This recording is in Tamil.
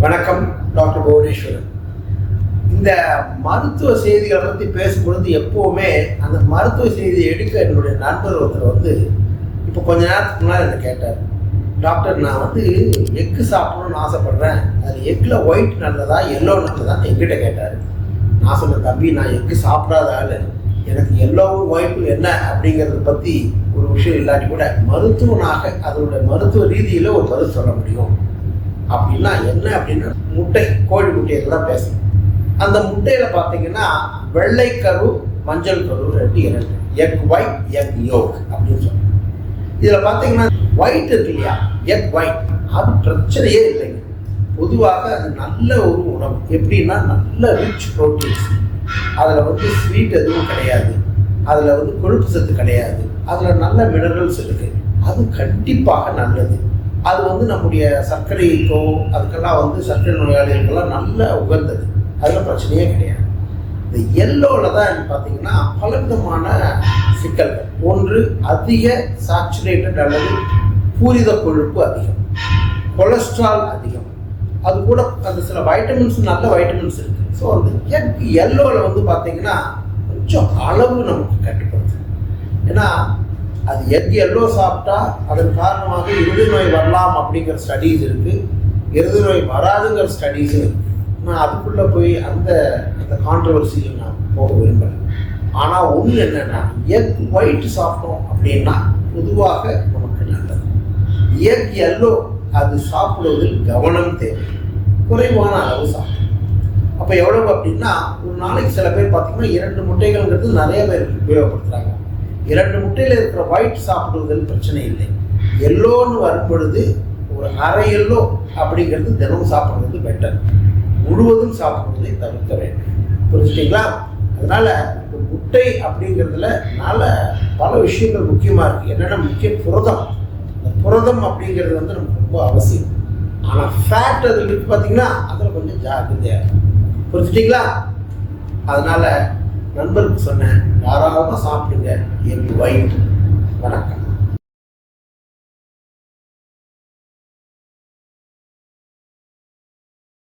வணக்கம், டாக்டர் புவனேஸ்வரன். இந்த மருத்துவ செய்திகளை பற்றி பேசும்பொழுது எப்போவுமே அந்த மருத்துவ செய்தியை எடுக்க என்னுடைய நண்பர் ஒருத்தர் இப்போ கொஞ்ச நேரத்துக்கு முன்னாடி என்ன கேட்டார், டாக்டர் நான் எக்கு சாப்பிடணும்னு ஆசைப்படுறேன், அது எக்கில் ஒயிட் நல்லதா எல்லோ நல்லதான்னு எங்கிட்ட கேட்டார். நான் சொன்னேன், தம்பி நான் எக்கு சாப்பிடாத ஆள், எனக்கு எல்லோவும் ஒயிட்டும் என்ன அப்படிங்கிறத பற்றி ஒரு விஷயம் இல்லாட்டி கூட மருத்துவனாக அதனுடைய மருத்துவ ரீதியில் ஒரு பதில் சொல்ல முடியும். அப்படின்னா என்ன அப்படின்னா, முட்டை, கோழி முட்டையெல்லாம் பேசணும். அந்த முட்டையில் பார்த்தீங்கன்னா வெள்ளை கரு, மஞ்சள் கரு இரண்டு, எக் ஒயிட், எக் யோக் அப்படின்னு சொல்லுவாங்க. இதில் பார்த்தீங்கன்னா ஒயிட் இருக்கு இல்லையா, எக் ஒயிட், அது பிரச்சனையே இல்லைங்க. பொதுவாக அது நல்ல ஒரு உணவு. எப்படின்னா நல்ல ரிச் ப்ரோட்டீன்ஸ், அதில் ஸ்வீட் எதுவும் கிடையாது, அதில் கொழுப்பு சத்து கிடையாது, அதில் நல்ல மினரல்ஸ் இருக்குது. அது கண்டிப்பாக நல்லது. அது நம்முடைய சர்க்கரைக்கோ அதுக்கெல்லாம் சர்க்கரை நோயாளிகளுக்கெல்லாம் நல்ல உகந்தது. அதில் பிரச்சனையே கிடையாது. இந்த எல்லோவில் தான் பார்த்தீங்கன்னா பலவிதமான சிக்கல்கள். ஒன்று, அதிக சாச்சுரேட்டட் அல்லது பூரித கொழுப்பு அதிகம், கொலஸ்ட்ரால் அதிகம், அது கூட அந்த சில வைட்டமின்ஸ், நல்ல வைட்டமின்ஸ் இருக்குது. ஸோ அந்த எல்லோவில் பார்த்தீங்கன்னா கொஞ்சம் அளவு நமக்கு கட்டுப்படுது. ஏன்னா அது எக் எல்லோ சாப்பிட்டா அதன் காரணமாக இருதய நோய் வரலாம் அப்படிங்கிற ஸ்டடீஸ் இருக்குது, இருதய நோய் வராதுங்கிற ஸ்டடீஸும் இருக்குது. நான் அதுக்குள்ளே போய் அந்த கான்ட்ரவர்சியில் நான் போக விரும்புகிறேன். ஆனால் ஒன்று என்னென்னா, எக் ஒயிட் சாப்பிட்டோம் அப்படின்னா பொதுவாக நமக்கு நல்லது. எக் எல்லோ அது சாப்பிடுவதில் கவனம் தேவை, குறைவான அளவு சாப்பிடும். அப்போ எவ்வளவு அப்படின்னா, ஒரு நாளைக்கு சில பேர் பார்த்தீங்கன்னா 2 முட்டைகள்ங்கிறது நிறைய பேர் உபயோகப்படுத்துகிறாங்க. 2 முட்டையில் இருக்கிற ஒயிட் சாப்பிடுவதில் பிரச்சனை இல்லை. எல்லோன்னு வரும்பொழுது ஒரு அரை எல்லோ அப்படிங்கிறது தினமும் சாப்பிடுவது பெட்டர். முழுவதும் சாப்பிடுவதை தவிர்க்க வேண்டும். புரிஞ்சுட்டீங்களா? அதனால இந்த முட்டை அப்படிங்கிறதுல பல விஷயங்கள் முக்கியமாக இருக்குது. என்னென்னா, முக்கிய புரதம். இந்த புரதம் அப்படிங்கிறது நமக்கு ரொம்ப அவசியம். ஆனால் ஃபேட் அதில் இருக்கு பார்த்தீங்கன்னா, அதில் கொஞ்சம் ஜாக்கிரதையாக இருக்கும். புரிஞ்சுட்டீங்களா? அதனால நண்பருக்கு சொன்னேன், தாராளமாக சாப்பிடுங்க எக் ஒயிட். வணக்கம்.